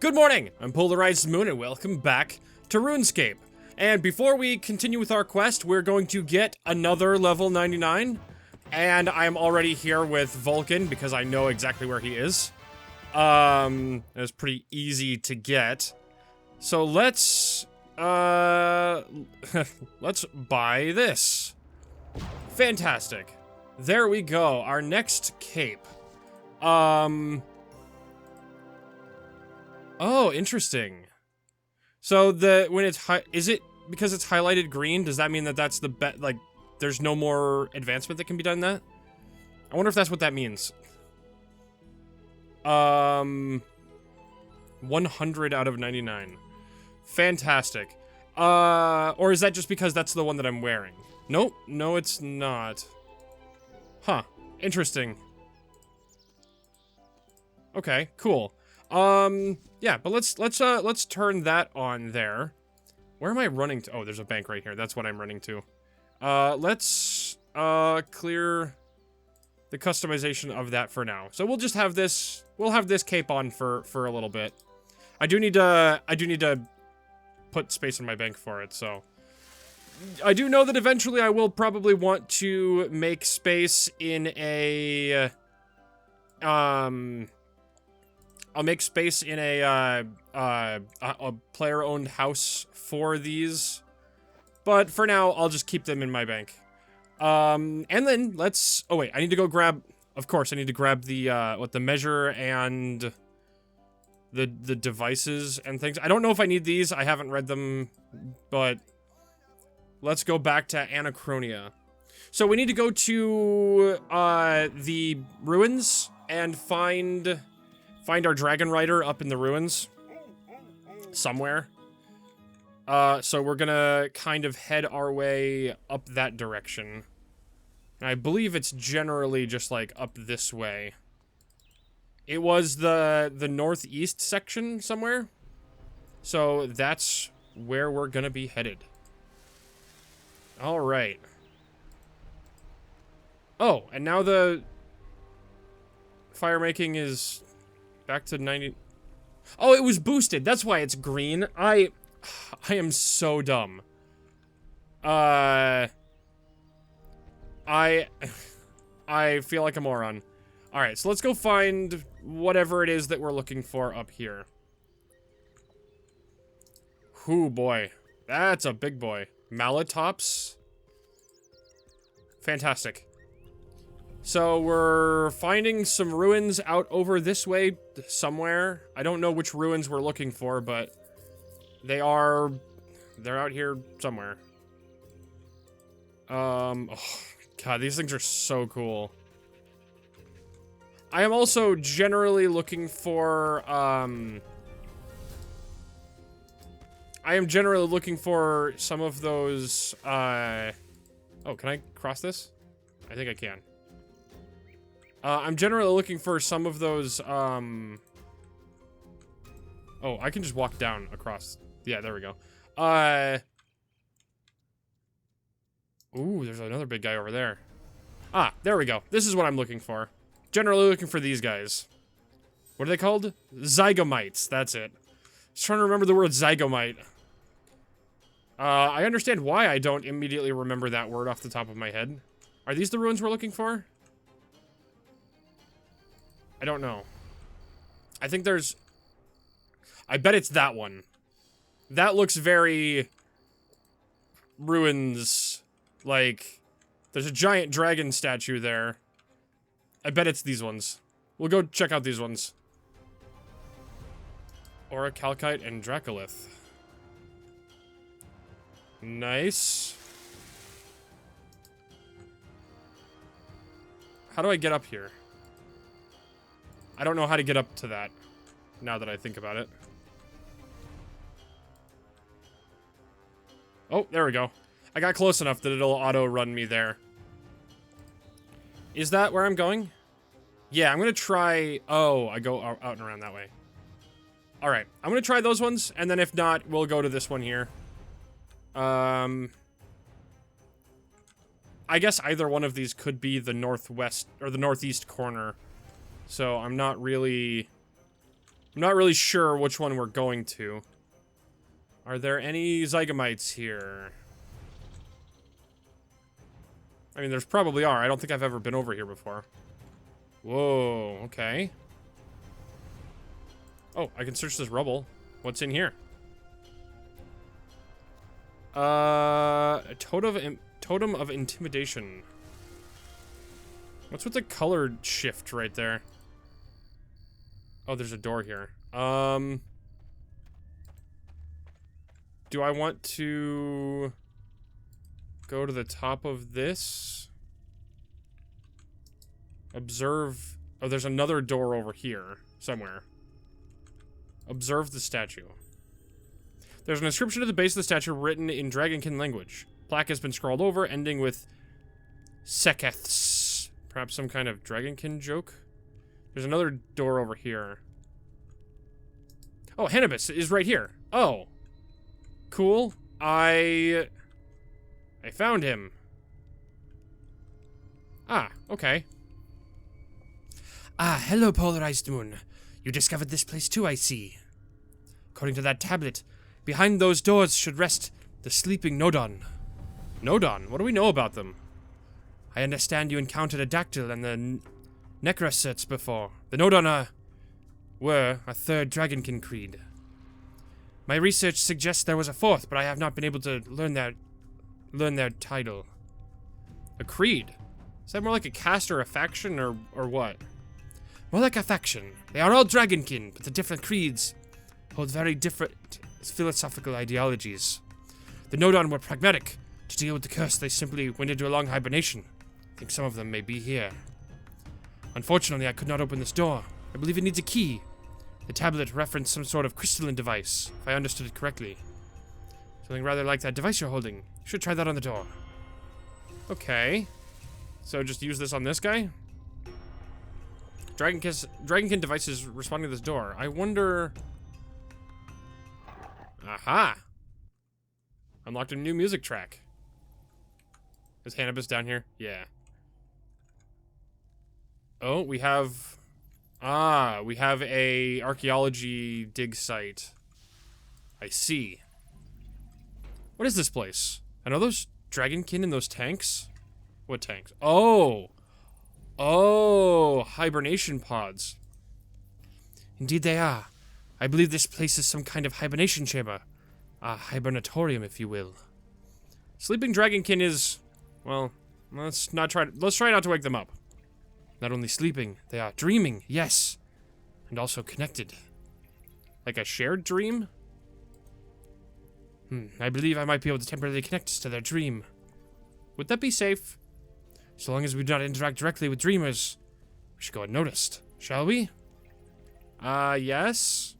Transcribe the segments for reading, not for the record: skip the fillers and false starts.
Good morning, I'm PolarizedMoon and welcome back to RuneScape. And before we continue with our quest, we're going to get another level 99. And I'm already here with Vulcan because I know exactly where he is. It's pretty easy to get. So let's buy this. Fantastic. There we go, our next cape. Oh, interesting. So when it's is it because it's highlighted green? Does that mean that that's the like there's no more advancement that can be done in that? I wonder if that's what that means. 100 out of 99. Fantastic. Or is that just because that's the one that I'm wearing? Nope, no it's not. Huh, interesting. Okay, cool. Yeah, but let's turn that on there. Where am I running to? Oh, there's a bank right here. That's what I'm running to. Let's clear the customization of that for now. So we'll just have this, we'll have this cape on for a little bit. I do need to put space in my bank for it, so. I do know that eventually I will probably want to make space in a, I'll make space in a player-owned house for these. But for now, I'll just keep them in my bank. And then let's... Oh, wait. I need to go grab... Of course, I need to grab the, the measure and the devices and things. I don't know if I need these. I haven't read them, but let's go back to Anachronia. So we need to go to, the ruins and find our dragon rider up in the ruins somewhere. So we're gonna kind of head our way up that direction. And I believe it's generally just like up this way. It was the northeast section somewhere. So that's where we're gonna be headed. All right. Oh, and now the fire making is back to 90. Oh, it was boosted. That's why it's green. I am so dumb. I feel like a moron. All right, so let's go find whatever it is that we're looking for up here. Whoo, boy. That's a big boy. Malatops. Fantastic. So we're finding some ruins out over this way somewhere. I don't know which ruins we're looking for, but they're out here somewhere. Oh, God, these things are so cool. I am also generally looking for, I am generally looking for some of those, oh, can I cross this? I think I can. I'm generally looking for some of those, oh, I can just walk down across. Yeah, there we go. Ooh, there's another big guy over there. Ah, there we go. This is what I'm looking for. Generally looking for these guys. What are they called? Zygomites, that's it. Just trying to remember the word zygomite. I understand why I don't immediately remember that word off the top of my head. Are these the ruins we're looking for? I don't know. I think there's... I bet it's that one. That looks very... ruins. Like, there's a giant dragon statue there. I bet it's these ones. We'll go check out these ones. Orichalcite and Dracolith. Nice. How do I get up here? I don't know how to get up to that, now that I think about it. Oh, there we go. I got close enough that it'll auto-run me there. Is that where I'm going? Yeah, I'm gonna try... Oh, I go out and around that way. Alright, I'm gonna try those ones, and then if not, we'll go to this one here. I guess either one of these could be the northwest, or the northeast corner. So I'm not really I'm not really sure which one we're going to. Are there any Zygomites here? I mean, there's probably are. I don't think I've ever been over here before. Whoa, okay. Oh, I can search this rubble. What's in here? A totem of intimidation. What's with the colored shift right there? Oh, there's a door here. Do I want to go to the top of this? Observe. Oh, there's another door over here somewhere. Observe the statue. There's an inscription at the base of the statue written in Dragonkin language. Plaque has been scrawled over, ending with Sekeths. Perhaps some kind of Dragonkin joke? There's another door over here. Oh, Hannibus is right here. Oh. Cool. I found him. Ah, okay. Ah, hello, PolarizedMoon. You discovered this place too, I see. According to that tablet, behind those doors should rest the sleeping Nodon. Nodon? What do we know about them? I understand you encountered a dactyl and the Necrocerts before. The Nodon were a third Dragonkin creed. My research suggests there was a fourth, but I have not been able to learn their title. A creed? Is that more like a caste or a faction, or what? More like a faction. They are all Dragonkin, but the different creeds hold very different philosophical ideologies. The Nodon were pragmatic. To deal with the curse, they simply went into a long hibernation. I think some of them may be here. Unfortunately, I could not open this door. I believe it needs a key. The tablet referenced some sort of crystalline device, if I understood it correctly. Something rather like that device you're holding. You should try that on the door. Okay. So just use this on this guy? Dragonkin device is responding to this door. I wonder... Aha! Unlocked a new music track. Is Hannibus down here? Yeah. Oh, we have... Ah, we have a archaeology dig site. I see. What is this place? I know those Dragonkin in those tanks? What tanks? Oh! Oh, hibernation pods. Indeed they are. I believe this place is some kind of hibernation chamber. A hibernatorium, if you will. Sleeping Dragonkin is... Well, let's try not to wake them up. Not only sleeping, they are dreaming, yes. And also connected. Like a shared dream? I believe I might be able to temporarily connect us to their dream. Would that be safe? So long as we do not interact directly with dreamers, we should go unnoticed, shall we? Yes.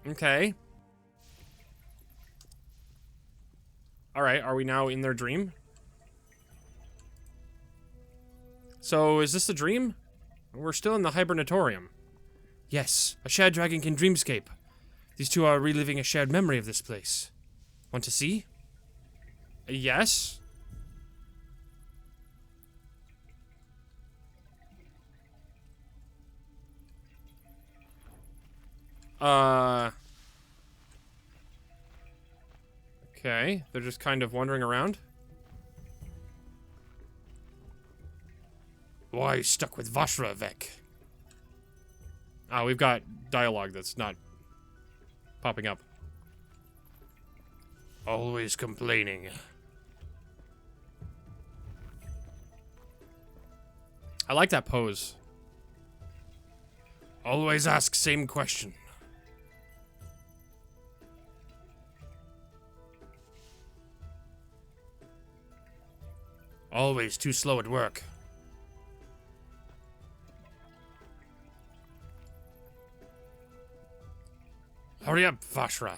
Okay. Alright, are we now in their dream? So, is this the dream? We're still in the hibernatorium. Yes, a shared Dragonkin dreamscape. These two are reliving a shared memory of this place. Want to see? Yes. Okay, they're just kind of wandering around. Why stuck with Vashra, Vek? Ah, we've got dialogue that's not popping up. Always complaining. I like that pose. Always ask same question. Always too slow at work. Hurry up, Vashra.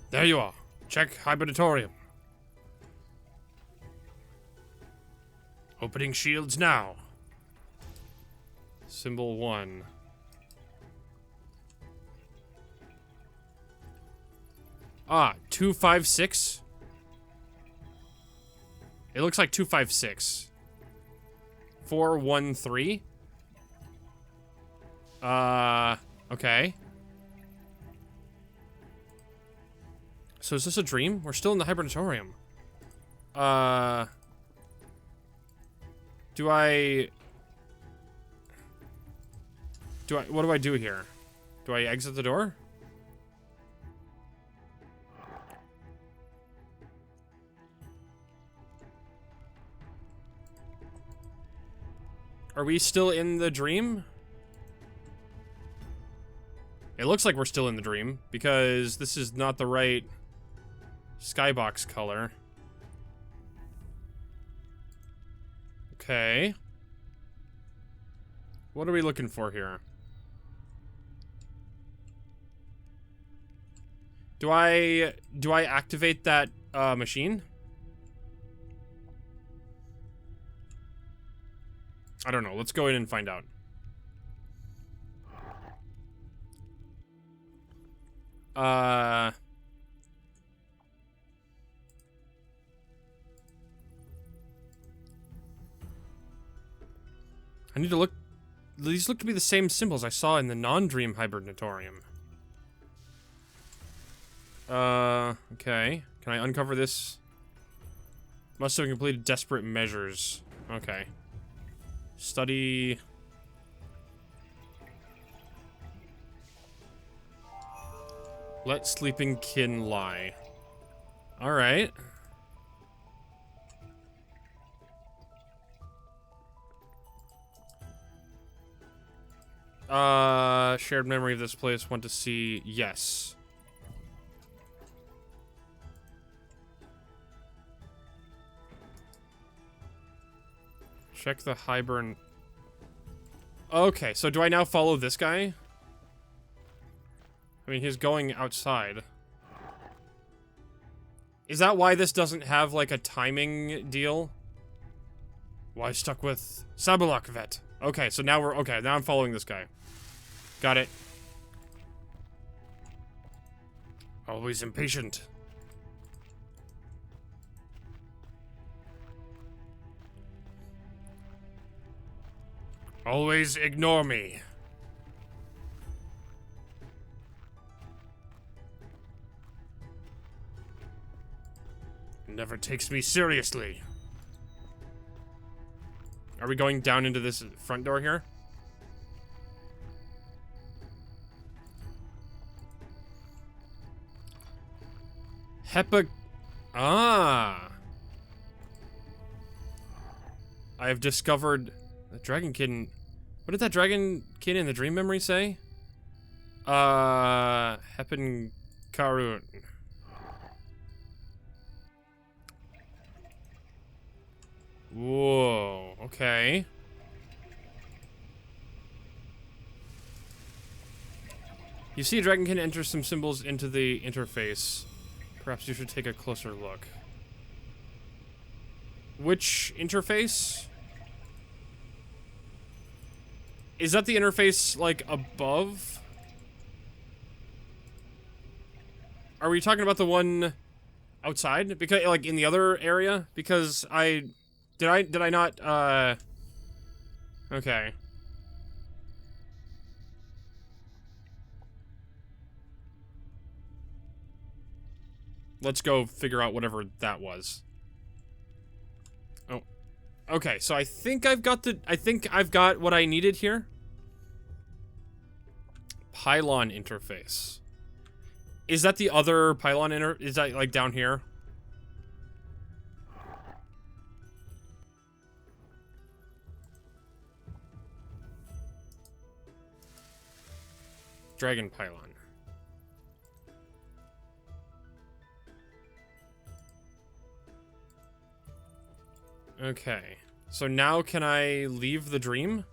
There you are. Check hibernatorium. Opening shields now. Symbol 1. Ah, 256. It looks like 256. 413. Okay. So is this a dream? We're still in the hibernatorium. What do I do here? Do I exit the door? Are we still in the dream? It looks like we're still in the dream, because this is not the right skybox color. Okay. What are we looking for here? Do I activate that machine? I don't know. Let's go in and find out. I need to look. These look to be the same symbols I saw in the non-dream hibernatorium. Okay. Can I uncover this? Must have completed desperate measures. Okay. Study. Let sleeping kin lie. Alright. Shared memory of this place. Want to see? Yes. Check the hibern. Okay, so do I now follow this guy? I mean, he's going outside. Is that why this doesn't have, like, a timing deal? Why stuck with Sabalak Vet? Okay, so now now I'm following this guy. Got it. Always impatient. Always ignore me. Never takes me seriously. Are we going down into this front door here? Ah! I have discovered the Dragonkin. What did that Dragonkin in the dream memory say? Hepen Karun. Whoa, okay. You see Dragonkin enter some symbols into the interface. Perhaps you should take a closer look. Which interface? Is that the interface, like, above? Are we talking about the one outside? Because, like, in the other area? Because Did I not, okay. Let's go figure out whatever that was. Oh. Okay, so I think I've got what I needed here. Pylon interface. Is that the other pylon is that, like, down here? Dragon pylon. Okay. So now can I leave the dream?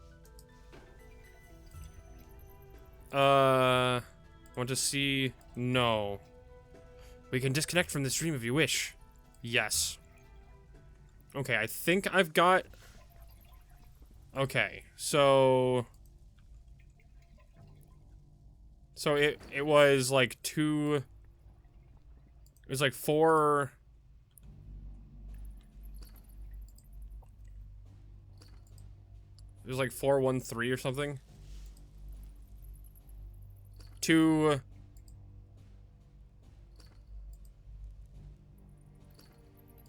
Want to see? No. We can disconnect from this dream if you wish. Yes. Okay, I think I've got... Okay, so... So it was like two... It was like four... It was like 413 or something. 2...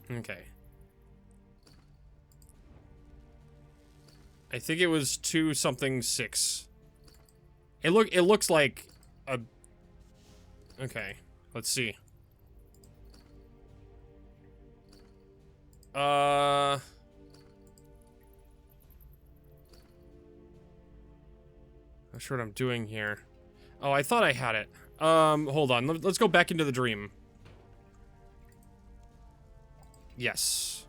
Okay. I think it was 2 something 6. It looks like a... Okay, let's see. Not sure what I'm doing here. Oh, I thought I had it. Hold on. Let's go back into the dream. Yes.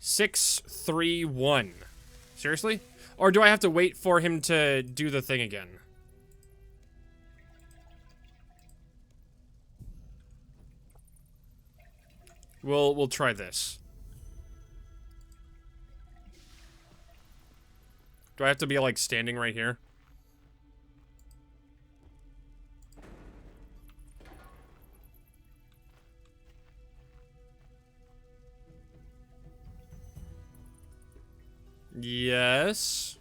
631. Seriously? Or do I have to wait for him to do the thing again? We'll try this. Do I have to be, like, standing right here? Yes.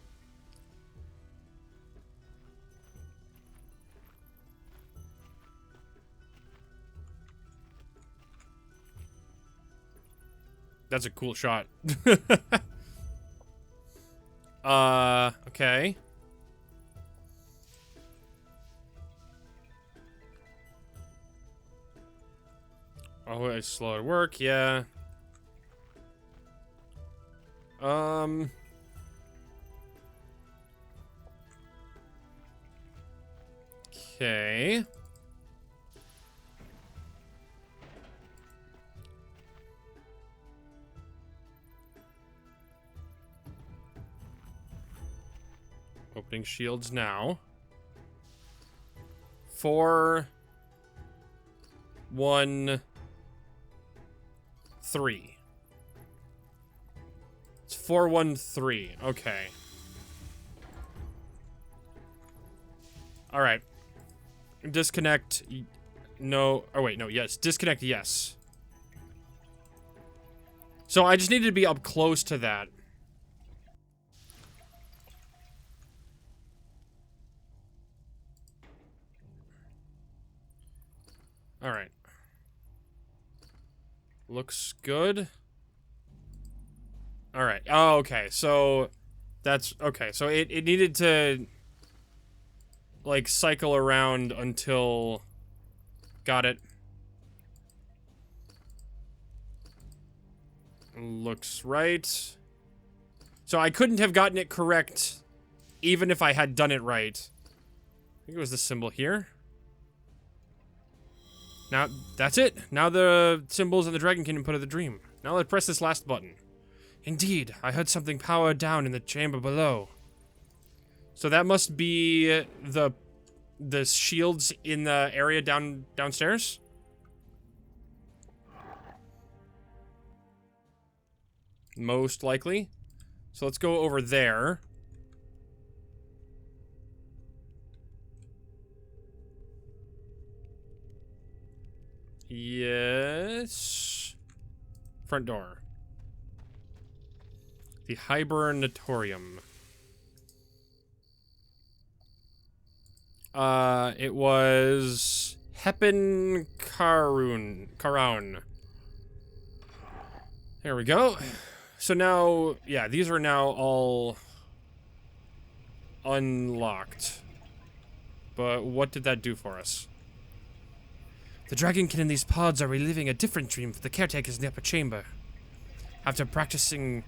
That's a cool shot. Okay. Oh, it's slow at work, yeah. Okay. Opening shields now. 4, 1, 3. It's 413. Okay. All right. Disconnect. No. Oh wait, no. Yes. Disconnect. Yes. So I just needed to be up close to that. All right. Looks good. All right. Oh, okay. So that's okay. So it needed to like cycle around until got it. Looks right. So I couldn't have gotten it correct even if I had done it right. I think it was the symbol here. Now, that's it. Now the symbols and the Dragonkin input of the dream. Now let's press this last button. Indeed, I heard something power down in the chamber below. So that must be the shields in the area downstairs? Most likely. So let's go over there. Yes. Front door. The Hibernatorium. It was Heppen Karaun. There we go. So now, yeah, these are now all unlocked. But what did that do for us? The Dragonkin in these pods are reliving a different dream for the caretakers in the upper chamber. After practicing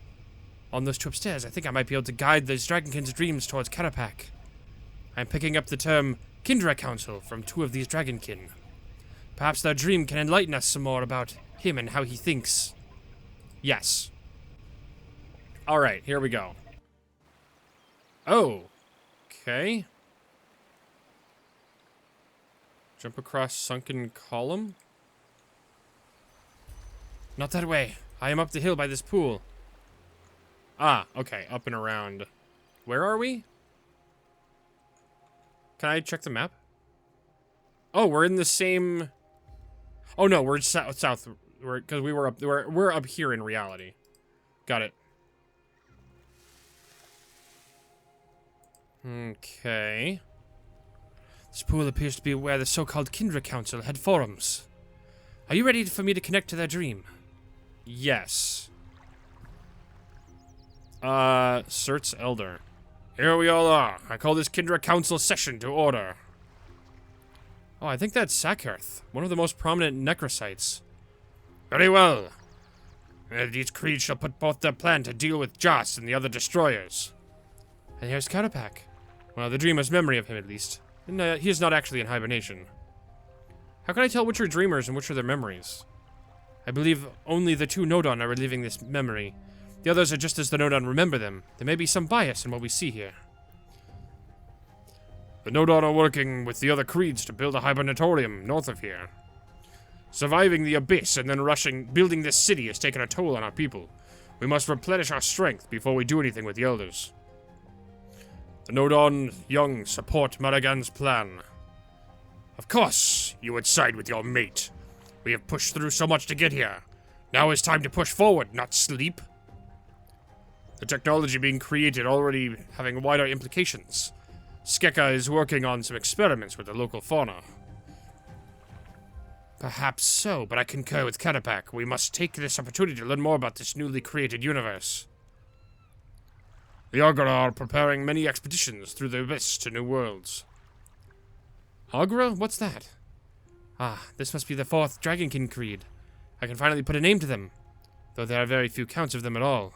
on those 2 upstairs, I think I might be able to guide these Dragonkin's dreams towards Kerapac. I'm picking up the term Kindra Council from 2 of these Dragonkin. Perhaps their dream can enlighten us some more about him and how he thinks. Yes. Alright, here we go. Oh. Okay. Jump across sunken column? Not that way. I am up the hill by this pool. Ah, okay. Up and around. Where are we? Can I check the map? Oh, we're in the same... Oh, no, we're south. because we're up here in reality. Got it. Okay. This pool appears to be where the so-called Kindra Council had forums. Are you ready for me to connect to their dream? Yes. Cert's Elder. Here we all are. I call this Kindra Council session to order. Oh, I think that's Sakarth, one of the most prominent necrocytes. Very well. These creeds shall put forth their plan to deal with Joss and the other destroyers. And here's Kerapac. Well, the dreamer's memory of him, at least. And he is not actually in hibernation. How can I tell which are dreamers and which are their memories? I believe only the two Nodon are reliving this memory. The others are just as the Nodon remember them. There may be some bias in what we see here. The Nodon are working with the other creeds to build a hibernatorium north of here. Surviving the abyss and then building this city has taken a toll on our people. We must replenish our strength before we do anything with the elders. The Nodon Young support Maragan's plan. Of course, you would side with your mate. We have pushed through so much to get here. Now is time to push forward, not sleep. The technology being created already having wider implications. Skeka is working on some experiments with the local fauna. Perhaps so, but I concur with Kerapac. We must take this opportunity to learn more about this newly created universe. The Agra are preparing many expeditions through the abyss to new worlds. Agra? What's that? Ah, this must be the 4th Dragonkin creed. I can finally put a name to them, though there are very few counts of them at all.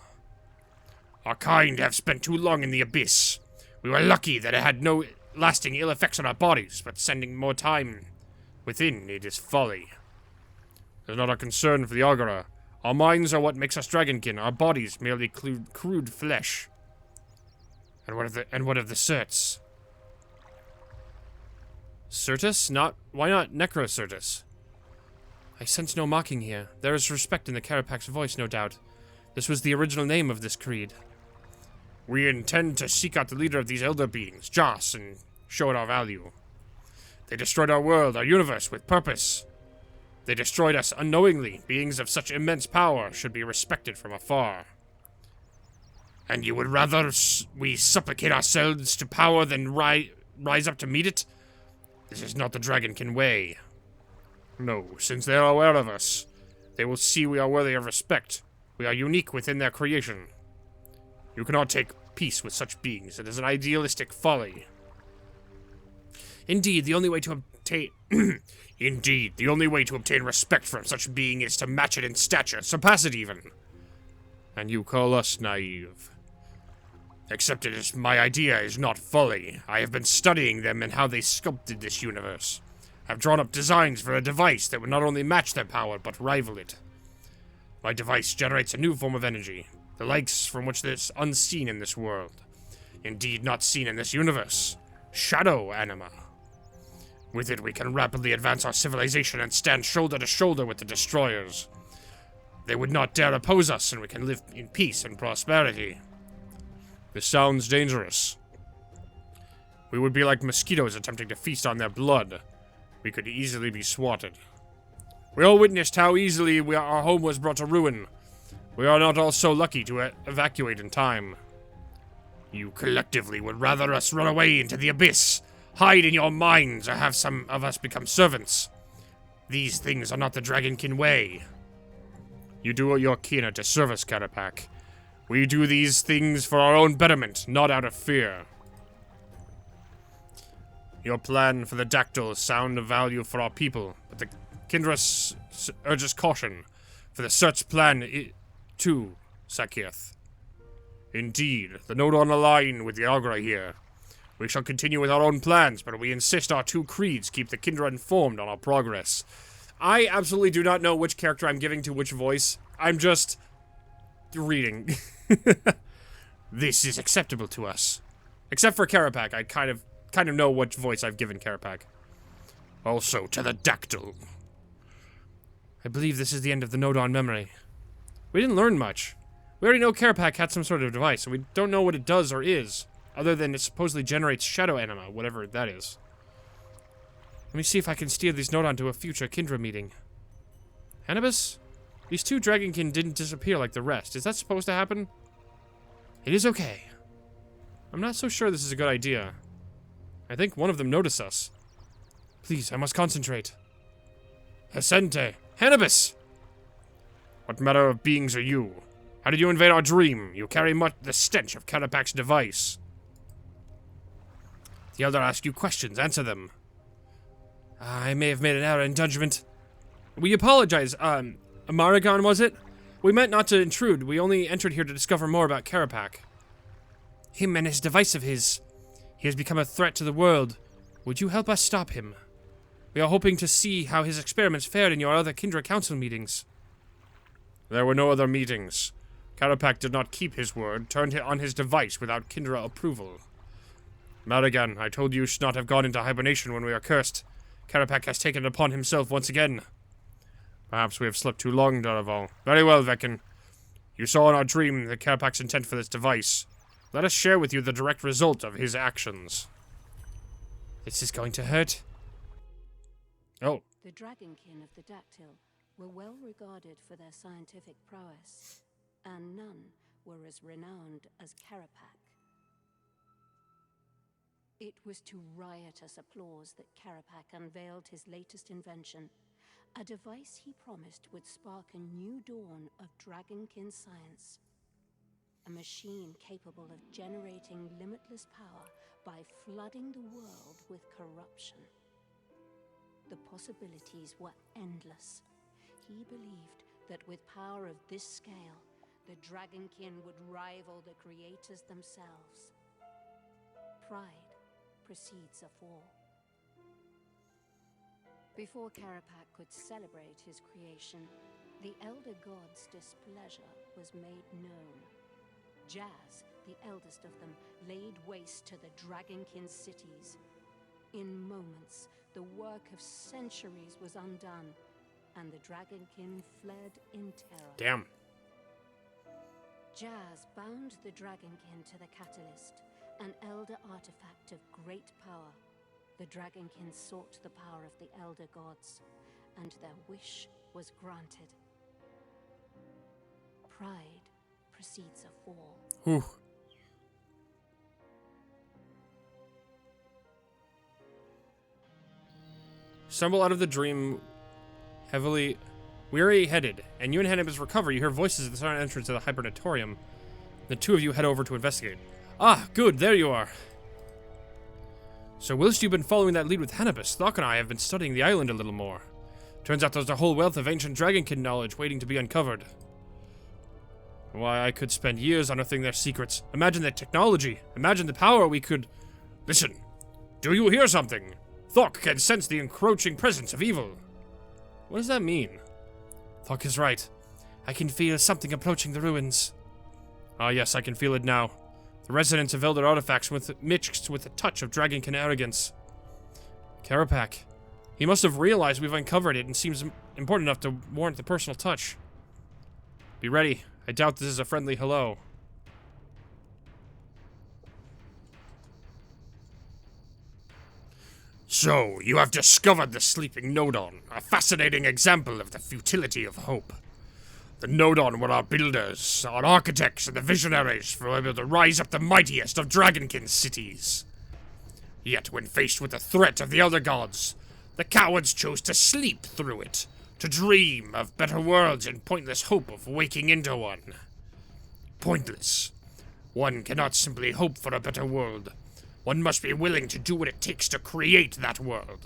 Our kind have spent too long in the abyss. We were lucky that it had no lasting ill effects on our bodies, but spending more time within it is folly. It is not a concern for the Agora. Our minds are what makes us Dragonkin, our bodies merely crude flesh. And what of the Certs? Certus? Why not Necrocertus? I sense no mocking here. There is respect in the Kerapac's voice, no doubt. This was the original name of this creed. We intend to seek out the leader of these elder beings, Joss, and show it our value. They destroyed our world, our universe, with purpose. They destroyed us unknowingly. Beings of such immense power should be respected from afar. And you would rather we supplicate ourselves to power than rise up to meet it? This is not the Dragonkin way. No, since they are aware of us, they will see we are worthy of respect. We are unique within their creation. You cannot take peace with such beings. It is an idealistic folly. Indeed, the only way to obtain respect from such being is to match it in stature, surpass it even. And you call us naive. Except my idea is not folly. I have been studying them and how they sculpted this universe. I've drawn up designs for a device that would not only match their power, but rival it. My device generates a new form of energy, the likes from which is unseen in this world. Indeed, not seen in this universe. Shadow anima. With it, we can rapidly advance our civilization and stand shoulder to shoulder with the destroyers. They would not dare oppose us, and we can live in peace and prosperity. This sounds dangerous. We would be like mosquitoes attempting to feast on their blood. We could easily be swatted. We all witnessed how easily our home was brought to ruin. We are not all so lucky to evacuate in time. You collectively would rather us run away into the abyss, hide in your minds, or have some of us become servants. These things are not the Dragonkin way. You do your kin to service, Kerapac. We do these things for our own betterment, not out of fear. Your plan for the Dactyl is sound of value for our people, but the Kindra urges caution for the Cert's plan too, Sakarth. Indeed, the Nodon align with the Agra here. We shall continue with our own plans, but we insist our two creeds keep the Kindra informed on our progress. I absolutely do not know which character I'm giving to which voice. I'm just reading. This is acceptable to us. Except for Kerapac, I kind of know which voice I've given Kerapac. Also to the Dactyl. I believe this is the end of the Nodon memory. We didn't learn much. We already know Kerapac had some sort of device, so we don't know what it does or is, other than it supposedly generates shadow anima, whatever that is. Let me see if I can steer these Nodon to a future Kindra meeting. Anubis? These 2 Dragonkin didn't disappear like the rest. Is that supposed to happen? It is okay. I'm not so sure this is a good idea. I think one of them noticed us. Please, I must concentrate. Hesente! Hannibus! What manner of beings are you? How did you invade our dream? You carry much the stench of Kerapac's device. The Elder asks you questions. Answer them. I may have made an error in judgment. We apologize. Amaragon, was it? We meant not to intrude. We only entered here to discover more about Kerapac. Him and his device of his. He has become a threat to the world. Would you help us stop him? We are hoping to see how his experiments fared in your other Kindra Council meetings. There were no other meetings. Kerapac did not keep his word, turned on his device without Kindra approval. Madigan, I told you should not have gone into hibernation when we are cursed. Kerapac has taken it upon himself once again. Perhaps we have slept too long, Daraval. Very well, Vekin. You saw in our dream the Kerapac's intent for this device. Let us share with you the direct result of his actions. This is going to hurt. Oh. The Dragonkin of the Dactyl were well regarded for their scientific prowess, and none were as renowned as Kerapac. It was to riotous applause that Kerapac unveiled his latest invention, a device he promised would spark a new dawn of Dragonkin science. A machine capable of generating limitless power by flooding the world with corruption. The possibilities were endless. He believed that with power of this scale, the Dragonkin would rival the creators themselves. Pride precedes a fall. Before Kerapac could celebrate his creation, the Elder God's displeasure was made known. Jazz, the eldest of them, laid waste to the Dragonkin cities. In moments, the work of centuries was undone, and the Dragonkin fled in terror. Damn. Jazz bound the Dragonkin to the Catalyst, an elder artifact of great power. The Dragonkin sought the power of the Elder Gods, and their wish was granted. Pride precedes a fall. Whew. Stumble out of the dream, heavily weary-headed, and you and Hannibus recover. You hear voices at the southern entrance of the hibernatorium. The 2 of you head over to investigate. Ah, good, there you are. So whilst you've been following that lead with Hannibus, Thok and I have been studying the island a little more. Turns out there's a whole wealth of ancient Dragonkin knowledge waiting to be uncovered. Why, I could spend years unearthing their secrets. Imagine the technology. Imagine the power we could... Listen. Do you hear something? Thok can sense the encroaching presence of evil. What does that mean? Thok is right. I can feel something approaching the ruins. Ah, yes, I can feel it now. The resonance of elder artifacts mixed with a touch of Dragonkin arrogance. Kerapac. He must have realized we've uncovered it and seems important enough to warrant the personal touch. Be ready. I doubt this is a friendly hello. So, you have discovered the sleeping Nodon, a fascinating example of the futility of hope. The Nodon were our builders, our architects, and the visionaries who were able to rise up the mightiest of Dragonkin cities. Yet when faced with the threat of the Elder Gods, the cowards chose to sleep through it, to dream of better worlds in pointless hope of waking into one. Pointless. One cannot simply hope for a better world. One must be willing to do what it takes to create that world.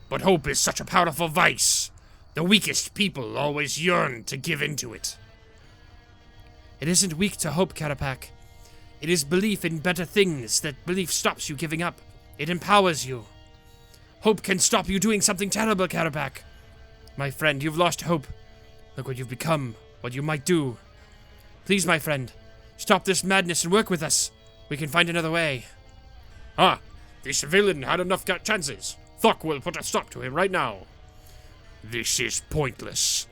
But hope is such a powerful vice. The weakest people always yearn to give into it. It isn't weak to hope, Kerapac. It is belief in better things. That belief stops you giving up. It empowers you. Hope can stop you doing something terrible, Kerapac. My friend, you've lost hope. Look what you've become, what you might do. Please, my friend, stop this madness and work with us. We can find another way. Ah, this villain had enough chances. Thok will put a stop to him right now. This is pointless.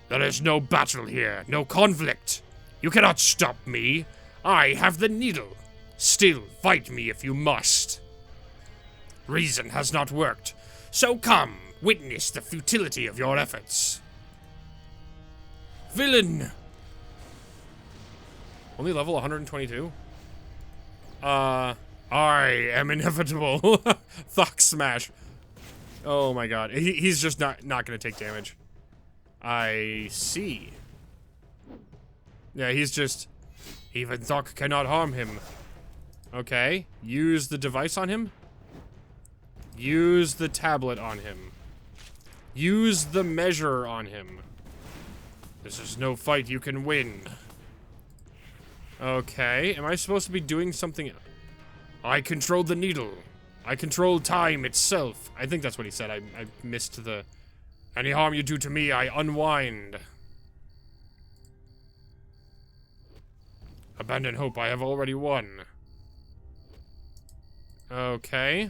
There is no battle here, no conflict. You cannot stop me. I have the needle. Still, fight me if you must. Reason has not worked, so come, witness the futility of your efforts. Villain! Only level 122? I am inevitable. Thok smash. Oh my god. He's just not gonna take damage. I see. Yeah, he's just... Even Thok cannot harm him. Okay. Use the device on him. Use the tablet on him. Use the measure on him. This is no fight you can win. Okay. Am I supposed to be doing something? I control the needle. I control time itself. I think that's what he said. I missed the... Any harm you do to me, I unwind. Abandon hope, I have already won. Okay.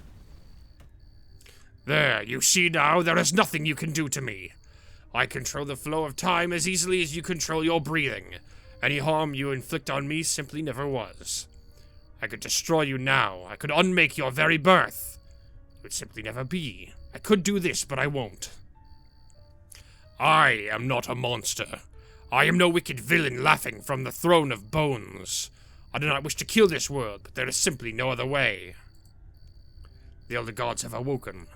There, you see now, there is nothing you can do to me. I control the flow of time as easily as you control your breathing. Any harm you inflict on me simply never was. I could destroy you now. I could unmake your very birth. It would simply never be. I could do this, but I won't. I am not a monster. I am no wicked villain laughing from the throne of bones. I do not wish to kill this world, but there is simply no other way. The Elder Gods have awoken.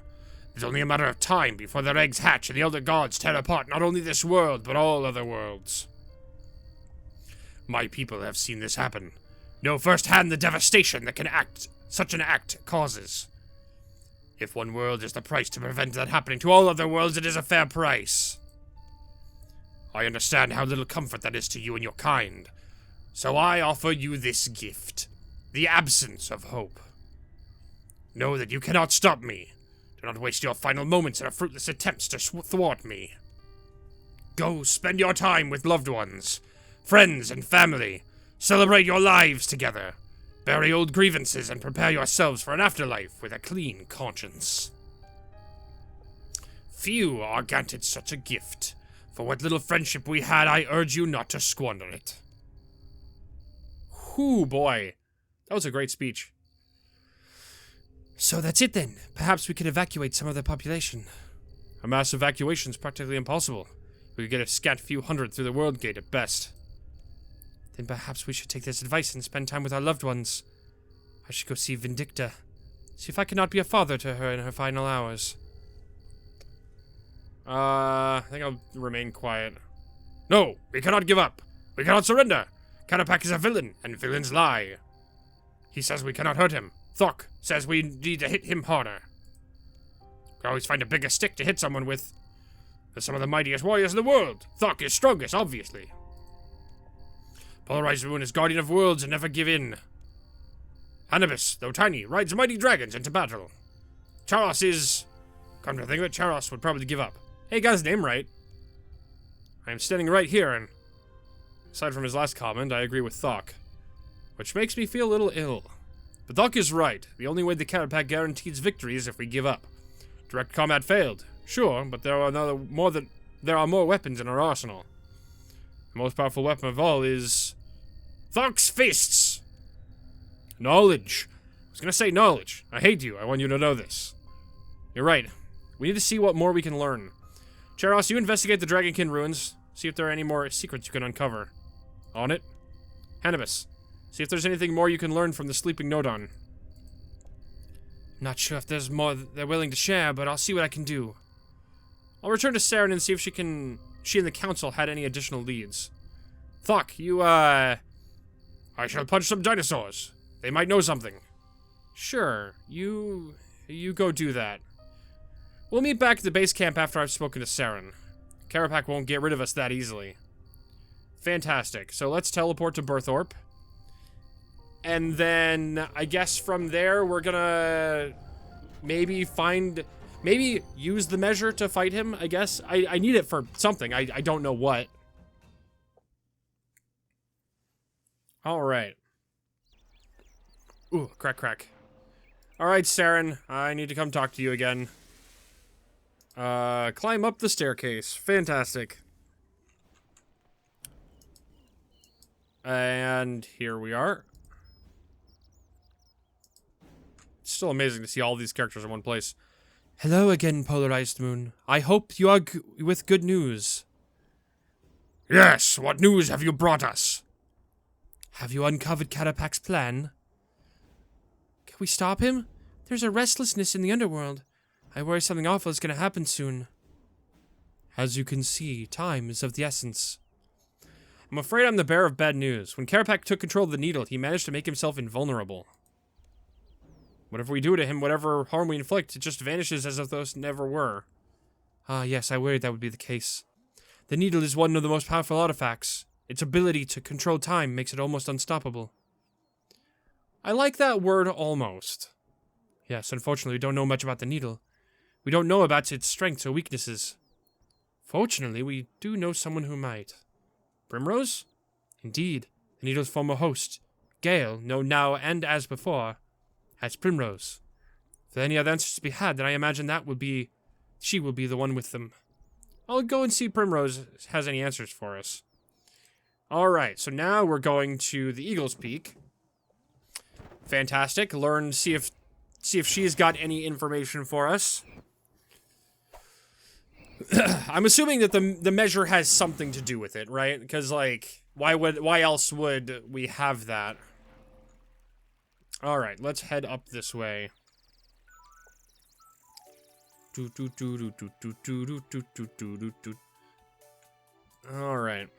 It's only a matter of time before their eggs hatch and the Elder Gods tear apart not only this world, but all other worlds. My people have seen this happen. Know firsthand the devastation that such an act causes. If one world is the price to prevent that happening to all other worlds, it is a fair price. I understand how little comfort that is to you and your kind, so I offer you this gift, the absence of hope. Know that you cannot stop me. Do not waste your final moments in fruitless attempts to thwart me. Go spend your time with loved ones, friends and family. Celebrate your lives together. Bury old grievances and prepare yourselves for an afterlife with a clean conscience. Few are granted such a gift. For what little friendship we had, I urge you not to squander it. Whew, boy. That was a great speech. So that's it then. Perhaps we could evacuate some of the population. A mass evacuation is practically impossible. We could get a scant few hundred through the world gate at best. Then perhaps we should take this advice and spend time with our loved ones. I should go see Vindicta. See if I cannot be a father to her in her final hours. I think I'll remain quiet. No, we cannot give up. We cannot surrender. Kerapac is a villain, and villains lie. He says we cannot hurt him. Thok says we need to hit him harder. We can always find a bigger stick to hit someone with. They're some of the mightiest warriors in the world. Thok is strongest, obviously. PolarizedMoon is guardian of worlds and never give in. Anubis, though tiny, rides mighty dragons into battle. Charos is... Come to think of it, Charos would probably give up. Hey, got his name right. I am standing right here, and aside from his last comment, I agree with Thok, which makes me feel a little ill. But Thok is right. The only way the Kerapac guarantees victory is if we give up. Direct combat failed, sure, but there are more weapons in our arsenal. The most powerful weapon of all is Thok's fists. Knowledge. I was gonna say knowledge. I hate you. I want you to know this. You're right. We need to see what more we can learn. Charos, you investigate the Dragonkin ruins. See if there are any more secrets you can uncover. On it. Anubis, see if there's anything more you can learn from the sleeping Nodon. Not sure if there's more they're willing to share, but I'll see what I can do. I'll return to Saren and see if she and the council had any additional leads. Thok, you, I shall punch some dinosaurs. They might know something. Sure, you go do that. We'll meet back at the base camp after I've spoken to Saren. Kerapac won't get rid of us that easily. Fantastic. So let's teleport to Berthorpe. And then, I guess from there, we're gonna maybe use the measure to fight him, I guess. I need it for something. I don't know what. Alright. Ooh, crack, crack. Alright, Saren. I need to come talk to you again. Climb up the staircase. Fantastic. And here we are. It's still amazing to see all these characters in one place. Hello again, PolarizedMoon. I hope you are with good news. Yes, what news have you brought us? Have you uncovered Kerapac's plan? Can we stop him? There's a restlessness in the underworld. I worry something awful is going to happen soon. As you can see, time is of the essence. I'm afraid I'm the bearer of bad news. When Kerapac took control of the needle, he managed to make himself invulnerable. Whatever we do to him, whatever harm we inflict, it just vanishes as if those never were. Ah, yes, I worried that would be the case. The needle is one of the most powerful artifacts. Its ability to control time makes it almost unstoppable. I like that word, almost. Yes, unfortunately, we don't know much about the needle. We don't know about its strengths or weaknesses. Fortunately, we do know someone who might. Primrose? Indeed, the needle's former host, Gale, known now and as before, as Primrose. If there are any other answers to be had, then I imagine she will be the one with them. I'll go and see Primrose has any answers for us. Alright, so now we're going to the Eagle's Peak. Fantastic. See if she's got any information for us. I'm assuming that the measure has something to do with it, right? Because, like, why else would we have that? Alright, let's head up this way. Alright.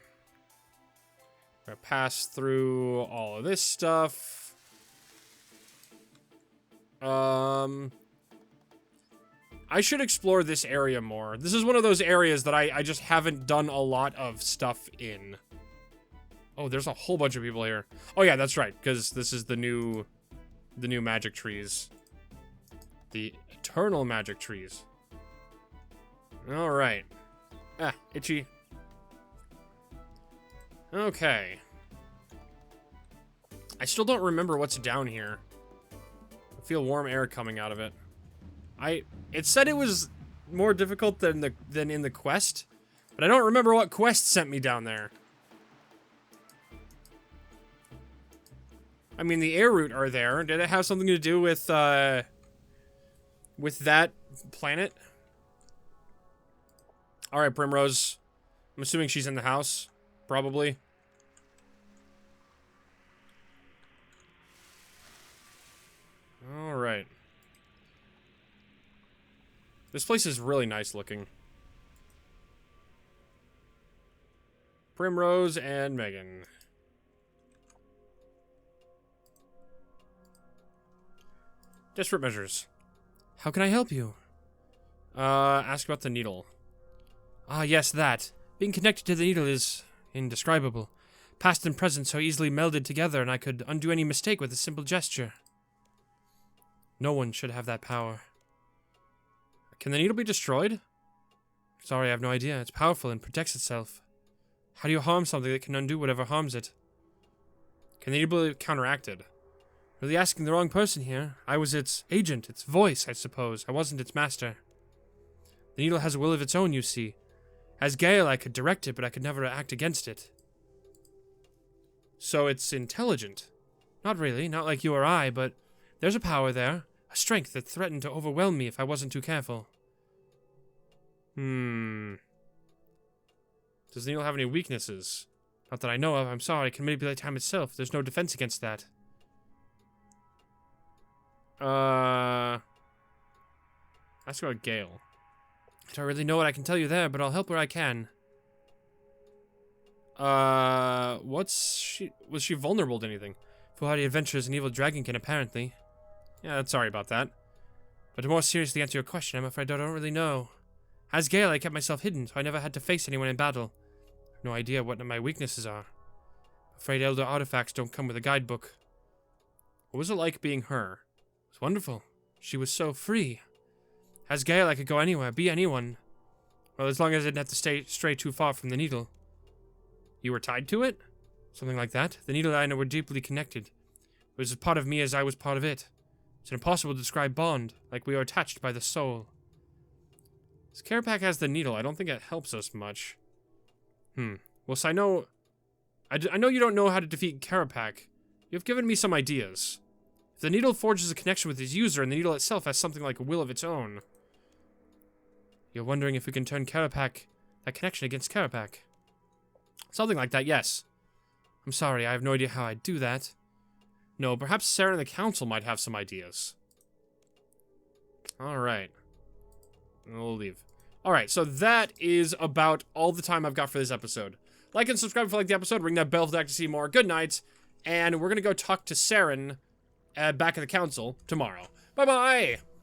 Gonna pass through all of this stuff. I should explore this area more. This is one of those areas that I just haven't done a lot of stuff in. Oh, there's a whole bunch of people here. Oh yeah, that's right, because this is the new magic trees. The eternal magic trees. Alright. Ah, itchy. Okay. I still don't remember what's down here. I feel warm air coming out of it. It said it was more difficult than in the quest, but I don't remember what quest sent me down there. I mean, the air route are there. Did it have something to do with that planet? Alright, Primrose. I'm assuming she's in the house. Probably. Alright. This place is really nice looking. Primrose and Megan. Desperate measures. How can I help you? Ask about the needle. Ah, yes, that. Being connected to the needle is indescribable. Past and present so easily melded together, and I could undo any mistake with a simple gesture. No one should have that power. Can the needle be destroyed? Sorry, I have no idea. It's powerful and protects itself. How do you harm something that can undo whatever harms it? Can the needle be counteracted? Really asking the wrong person here. I was its agent, its voice, I suppose. I wasn't its master. The needle has a will of its own, you see. As Gale, I could direct it, but I could never act against it. So it's intelligent. Not really, not like you or I, but there's a power there. A strength that threatened to overwhelm me if I wasn't too careful. Does the needle have any weaknesses? Not that I know of. I'm sorry. It can manipulate time itself. There's no defense against that. Ask about Gale. I don't really know what I can tell you there, but I'll help where I can. Was she vulnerable to anything? Foolhardy adventures and evil dragonkin, apparently. Yeah, sorry about that. But to more seriously answer your question, I'm afraid I don't really know. As Gale, I kept myself hidden, so I never had to face anyone in battle. I have no idea what my weaknesses are. I'm afraid elder artifacts don't come with a guidebook. What was it like being her? It was wonderful. She was so free. As Gale, I could go anywhere, be anyone. Well, as long as I didn't have to stray too far from the needle. You were tied to it? Something like that. The needle and I were deeply connected. It was as part of me as I was part of it. It's an impossible to describe bond, like we are attached by the soul. As Kerapac has the needle, I don't think it helps us much. Well, so I know you don't know how to defeat Kerapac. You've given me some ideas. If the needle forges a connection with its user, and the needle itself has something like a will of its own. You're wondering if we can turn that connection against Kerapac. Something like that, yes. I'm sorry, I have no idea how I'd do that. No, perhaps Sarah and the council might have some ideas. Alright. We'll leave. Alright, so that is about all the time I've got for this episode. Like and subscribe if you like the episode. Ring that bell to see more. Good night. And we're going to go talk to Saren back at the council tomorrow. Bye-bye!